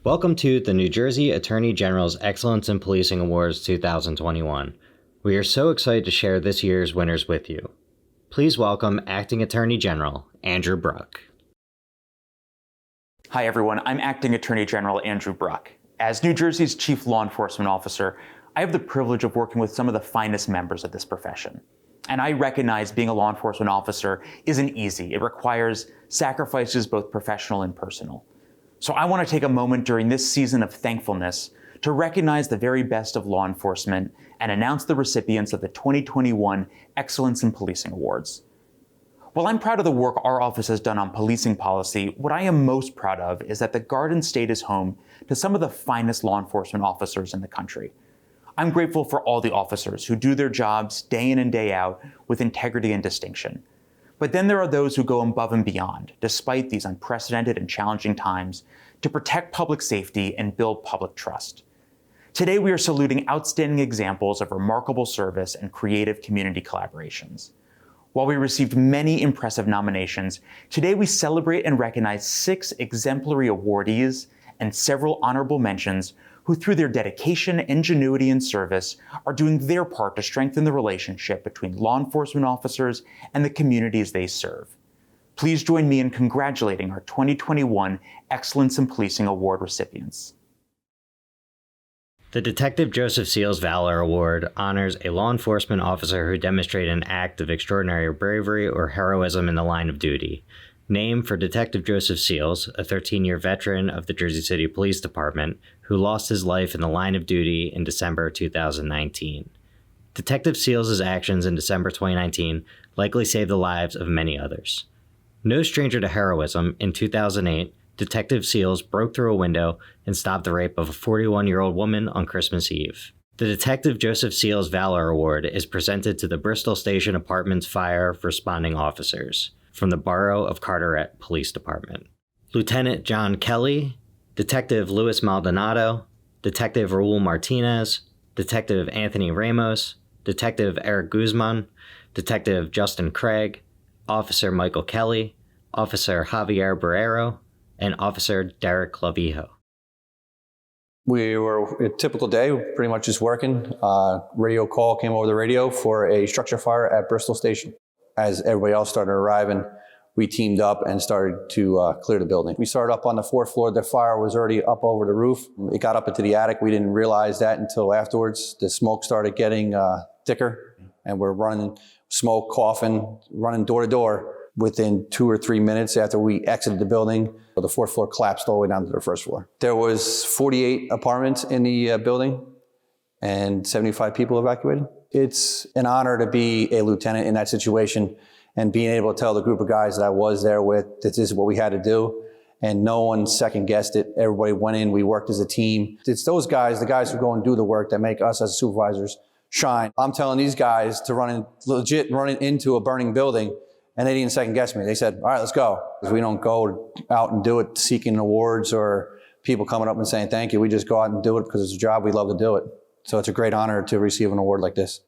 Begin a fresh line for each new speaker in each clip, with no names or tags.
Welcome to the New Jersey Attorney General's Excellence in Policing Awards 2021. We are so excited to share this year's winners with you. Please welcome Acting Attorney General Andrew Bruck.
Hi everyone, I'm Acting Attorney General Andrew Bruck. As New Jersey's Chief Law Enforcement Officer, I have the privilege of working with some of the finest members of this profession. And I recognize being a law enforcement officer isn't easy. It requires sacrifices both professional and personal. So I want to take a moment during this season of thankfulness to recognize the very best of law enforcement and announce the recipients of the 2021 Excellence in Policing Awards. While I'm proud of the work our office has done on policing policy, what I am most proud of is that the Garden State is home to some of the finest law enforcement officers in the country. I'm grateful for all the officers who do their jobs day in and day out with integrity and distinction. But then there are those who go above and beyond, despite these unprecedented and challenging times, to protect public safety and build public trust. Today we are saluting outstanding examples of remarkable service and creative community collaborations. While we received many impressive nominations, today we celebrate and recognize 6 exemplary awardees and several honorable mentions who, through their dedication, ingenuity, and service, are doing their part to strengthen the relationship between law enforcement officers and the communities they serve. Please join me in congratulating our 2021 Excellence in Policing Award recipients.
The Detective Joseph Seals Valor Award honors a law enforcement officer who demonstrated an act of extraordinary bravery or heroism in the line of duty. Named for Detective Joseph Seals, a 13-year veteran of the Jersey City Police Department who lost his life in the line of duty in December 2019. Detective Seals' actions in December 2019 likely saved the lives of many others. No stranger to heroism, in 2008, Detective Seals broke through a window and stopped the rape of a 41-year-old woman on Christmas Eve. The Detective Joseph Seals Valor Award is presented to the Bristol Station Apartments Fire Responding Officers from the Borough of Carteret Police Department. Lieutenant John Kelly, Detective Luis Maldonado, Detective Raul Martinez, Detective Anthony Ramos, Detective Eric Guzman, Detective Justin Craig, Officer Michael Kelly, Officer Javier Barrero, and Officer Derek Clavijo.
We were a typical day, pretty much just working. Radio call came over the radio for a structure fire at Bristol Station. As everybody else started arriving, we teamed up and started to clear the building. We started up on the 4th floor. The fire was already up over the roof. It got up into the attic. We didn't realize that until afterwards. The smoke started getting thicker, and we're running smoke, coughing, running door to door. Within 2 or 3 minutes after we exited the building, the 4th floor collapsed all the way down to the 1st floor. There was 48 apartments in the building and 75 people evacuated. It's an honor to be a lieutenant in that situation and being able to tell the group of guys that I was there with that this is what we had to do. And no one second guessed it. Everybody went in, we worked as a team. It's those guys, the guys who go and do the work that make us as supervisors shine. I'm telling these guys to run into a burning building, and they didn't second guess me. They said, all right, let's go. Because we don't go out and do it seeking awards or people coming up and saying thank you. We just go out and do it because it's a job, we love to do it. So it's a great honor to receive an award like this.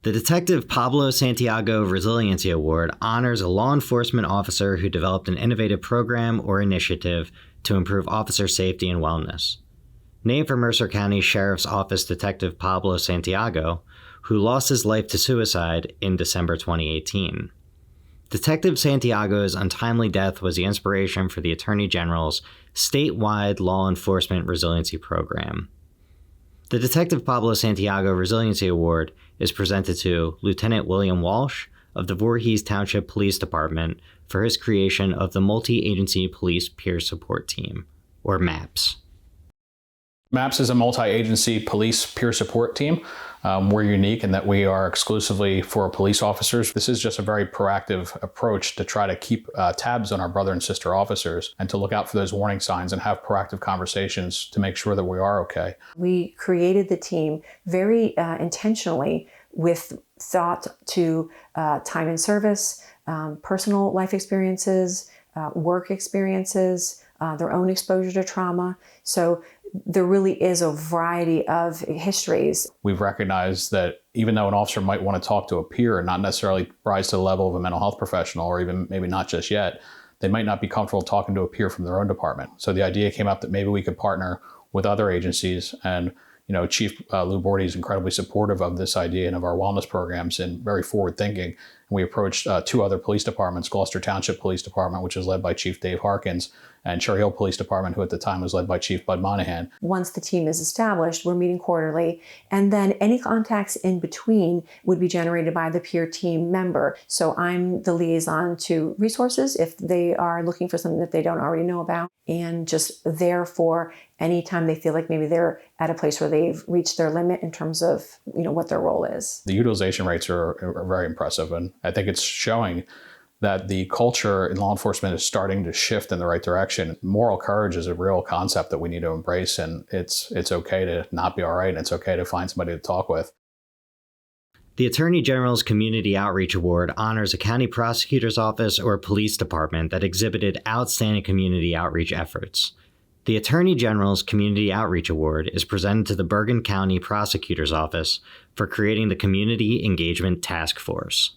The Detective Pablo Santiago Resiliency Award honors a law enforcement officer who developed an innovative program or initiative to improve officer safety and wellness. Named for Mercer County Sheriff's Office Detective Pablo Santiago, who lost his life to suicide in December 2018. Detective Santiago's untimely death was the inspiration for the Attorney General's statewide law enforcement resiliency program. The Detective Pablo Santiago Resiliency Award is presented to Lieutenant William Walsh of the Voorhees Township Police Department for his creation of the Multi-Agency Police Peer Support Team, or MAPS.
MAPS is a multi-agency police peer support team. We're unique in that we are exclusively for police officers. This is just a very proactive approach to try to keep tabs on our brother and sister officers and to look out for those warning signs and have proactive conversations to make sure that we are okay.
We created the team very intentionally with thought to time in service, personal life experiences, work experiences, their own exposure to trauma. So there really is a variety of histories.
We've recognized that even though an officer might want to talk to a peer and not necessarily rise to the level of a mental health professional, or even maybe not just yet, they might not be comfortable talking to a peer from their own department. So the idea came up that maybe we could partner with other agencies, and Chief Lou Bordy is incredibly supportive of this idea and of our wellness programs and very forward thinking. And we approached two other police departments, Gloucester Township Police Department, which is led by Chief Dave Harkins, and Cherry Hill Police Department, who at the time was led by Chief Bud Monahan.
Once the team is established, we're meeting quarterly, and then any contacts in between would be generated by the peer team member. So I'm the liaison to resources if they are looking for something that they don't already know about, and just there for anytime they feel like maybe they're at a place where they've reached their limit in terms of what their role is.
The utilization rates are very impressive, and I think it's showing that the culture in law enforcement is starting to shift in the right direction. Moral courage is a real concept that we need to embrace, and it's okay to not be all right, and it's okay to find somebody to talk with.
The Attorney General's Community Outreach Award honors a county prosecutor's office or police department that exhibited outstanding community outreach efforts. The Attorney General's Community Outreach Award is presented to the Bergen County Prosecutor's Office for creating the Community Engagement Task Force.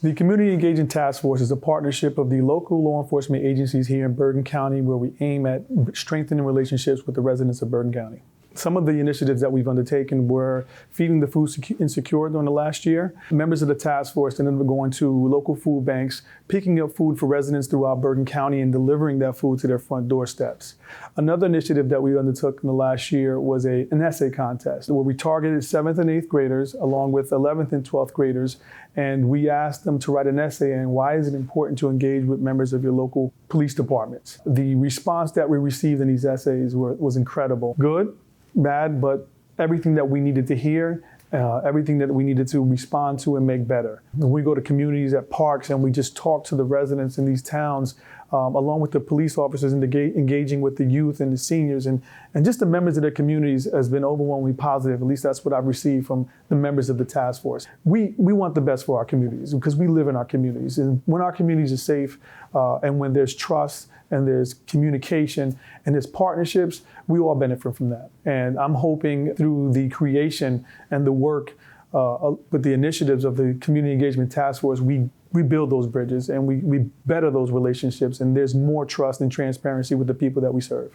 The Community Engagement Task Force is a partnership of the local law enforcement agencies here in Bergen County, where we aim at strengthening relationships with the residents of Bergen County. Some of the initiatives that we've undertaken were feeding the food insecure during the last year. Members of the task force ended up going to local food banks, picking up food for residents throughout Bergen County and delivering that food to their front doorsteps. Another initiative that we undertook in the last year was an essay contest where we targeted 7th and 8th graders along with 11th and 12th graders, and we asked them to write an essay on why is it important to engage with members of your local police departments. The response that we received in these essays was incredible. Good, bad, but everything that we needed to hear, everything that we needed to respond to and make better. When we go to communities at parks and we just talk to the residents in these towns, along with the police officers and engaging with the youth and the seniors and just the members of their communities has been overwhelmingly positive. At least that's what I've received from the members of the task force. We want the best for our communities because we live in our communities. And when our communities are safe and when there's trust and there's communication and there's partnerships, we all benefit from that. And I'm hoping through the creation and the work with the initiatives of the Community Engagement Task Force, we build those bridges and we better those relationships, and there's more trust and transparency with the people that we serve.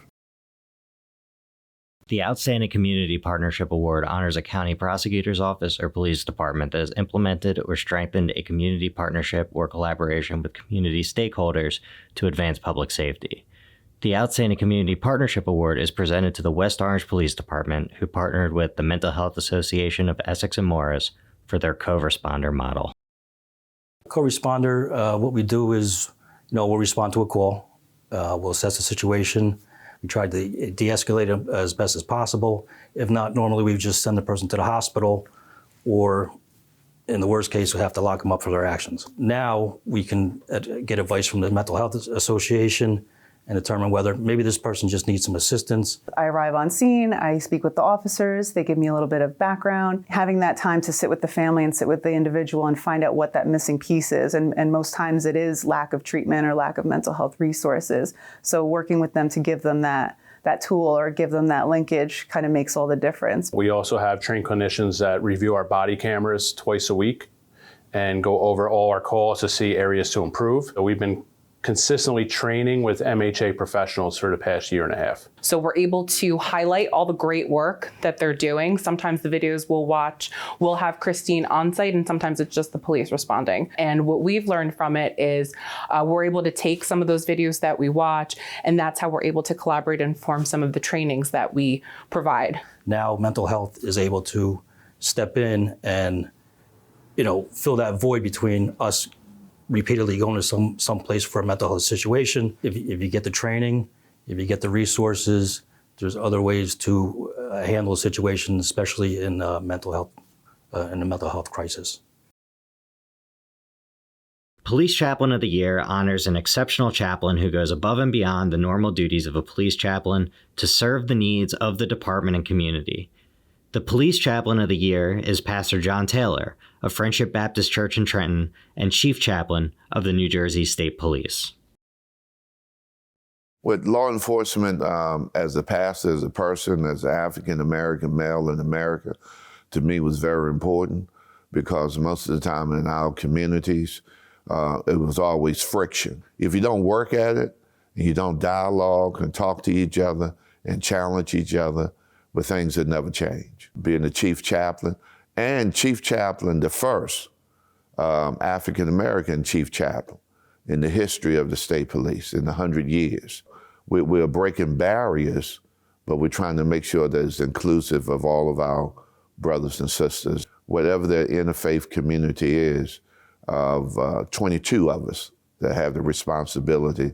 The Outstanding Community Partnership Award honors a county prosecutor's office or police department that has implemented or strengthened a community partnership or collaboration with community stakeholders to advance public safety. The Outstanding Community Partnership Award is presented to the West Orange Police Department, who partnered with the Mental Health Association of Essex and Morris for their co-responder model.
Co-responder, what we do is, we'll respond to a call, we'll assess the situation, we try to de-escalate it as best as possible. If not, normally we just send the person to the hospital, or in the worst case, we have to lock them up for their actions. Now we can get advice from the Mental Health Association and determine whether maybe this person just needs some assistance.
I arrive on scene, I speak with the officers, they give me a little bit of background. Having that time to sit with the family and sit with the individual and find out what that missing piece is. And most times it is lack of treatment or lack of mental health resources. So working with them to give them that tool or give them that linkage kind of makes all the difference.
We also have trained clinicians that review our body cameras twice a week and go over all our calls to see areas to improve. So we've been consistently training with MHA professionals for the past year and a half.
So we're able to highlight all the great work that they're doing. Sometimes the videos we'll watch, we'll have Christine on site, and sometimes it's just the police responding. And what we've learned from it is we're able to take some of those videos that we watch, and that's how we're able to collaborate and form some of the trainings that we provide.
Now mental health is able to step in and, fill that void between us repeatedly going to some place for a mental health situation. If you get the training, if you get the resources, there's other ways to handle a situation, especially in mental health, in the mental health crisis.
Police Chaplain of the Year honors an exceptional chaplain who goes above and beyond the normal duties of a police chaplain to serve the needs of the department and community. The Police Chaplain of the Year is Pastor John Taylor of Friendship Baptist Church in Trenton and Chief Chaplain of the New Jersey State Police.
With law enforcement, as a pastor, as a person, as an African-American male in America, to me was very important because most of the time in our communities, it was always friction. If you don't work at it, and you don't dialogue and talk to each other and challenge each other, but things that never change. Being the chief chaplain, and chief chaplain, the first African-American chief chaplain in the history of the state police in 100 years. We're breaking barriers, but we're trying to make sure that it's inclusive of all of our brothers and sisters, whatever their interfaith community is, of 22 of us that have the responsibility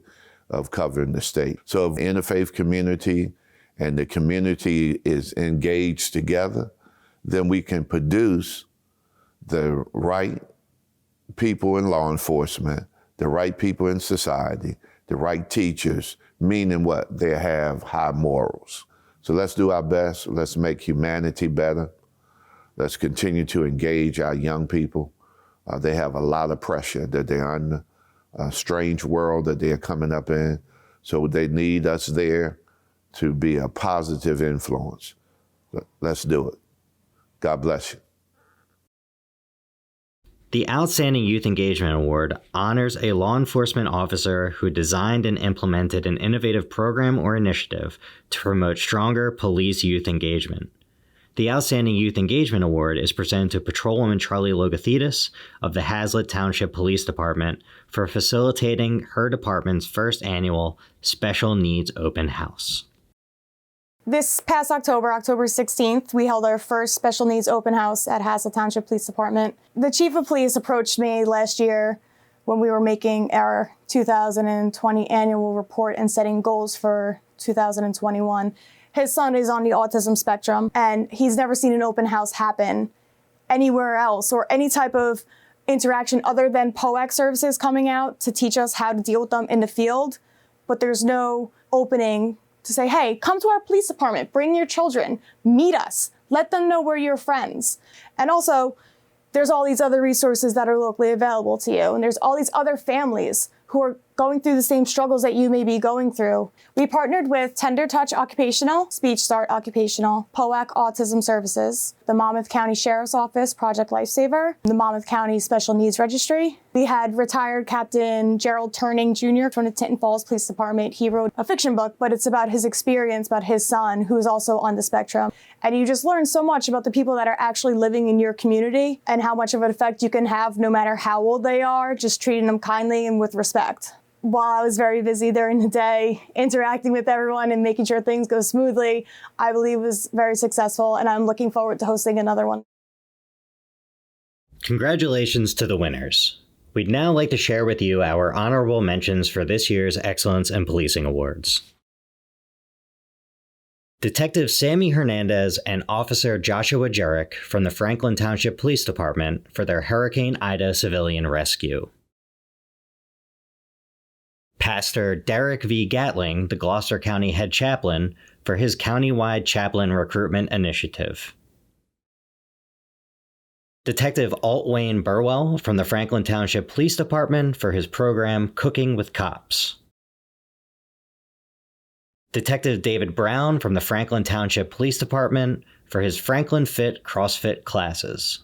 of covering the state. So if the interfaith community and the community is engaged together, then we can produce the right people in law enforcement, the right people in society, the right teachers, meaning what? They have high morals. So let's do our best. Let's make humanity better. Let's continue to engage our young people. They have a lot of pressure that they're under, a strange world that they're coming up in. So they need us there to be a positive influence. Let's do it. God bless you.
The Outstanding Youth Engagement Award honors a law enforcement officer who designed and implemented an innovative program or initiative to promote stronger police youth engagement. The Outstanding Youth Engagement Award is presented to Patrolwoman Charlie Logothetis of the Hazlet Township Police Department for facilitating her department's first annual Special Needs Open House.
This past October 16th, we held our first Special Needs Open House at Hazlet Township Police Department. The Chief of Police approached me last year when we were making our 2020 annual report and setting goals for 2021. His son is on the autism spectrum, and he's never seen an open house happen anywhere else or any type of interaction other than POAC services coming out to teach us how to deal with them in the field. But there's no opening to say, hey, come to our police department, bring your children, meet us, let them know we're your friends. And also, there's all these other resources that are locally available to you. And there's all these other families who are going through the same struggles that you may be going through. We partnered with Tender Touch Occupational, Speech Start Occupational, POAC Autism Services, the Monmouth County Sheriff's Office, Project Lifesaver, the Monmouth County Special Needs Registry. We had retired Captain Gerald Turning Jr. from the Tinton Falls Police Department. He wrote a fiction book, but it's about his experience, about his son, who's also on the spectrum. And you just learn so much about the people that are actually living in your community and how much of an effect you can have no matter how old they are, just treating them kindly and with respect. While I was very busy during the day, interacting with everyone and making sure things go smoothly, I believe was very successful, and I'm looking forward to hosting another one.
Congratulations to the winners. We'd now like to share with you our honorable mentions for this year's Excellence in Policing Awards. Detective Sammy Hernandez and Officer Joshua Jerick from the Franklin Township Police Department for their Hurricane Ida civilian rescue. Pastor Derek V. Gatling, the Gloucester County Head Chaplain, for his countywide chaplain recruitment initiative. Detective Alt Wayne Burwell from the Franklin Township Police Department for his program Cooking with Cops. Detective David Brown from the Franklin Township Police Department for his Franklin Fit CrossFit classes.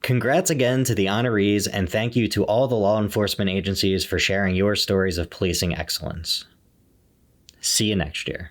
Congrats again to the honorees, and thank you to all the law enforcement agencies for sharing your stories of policing excellence. See you next year.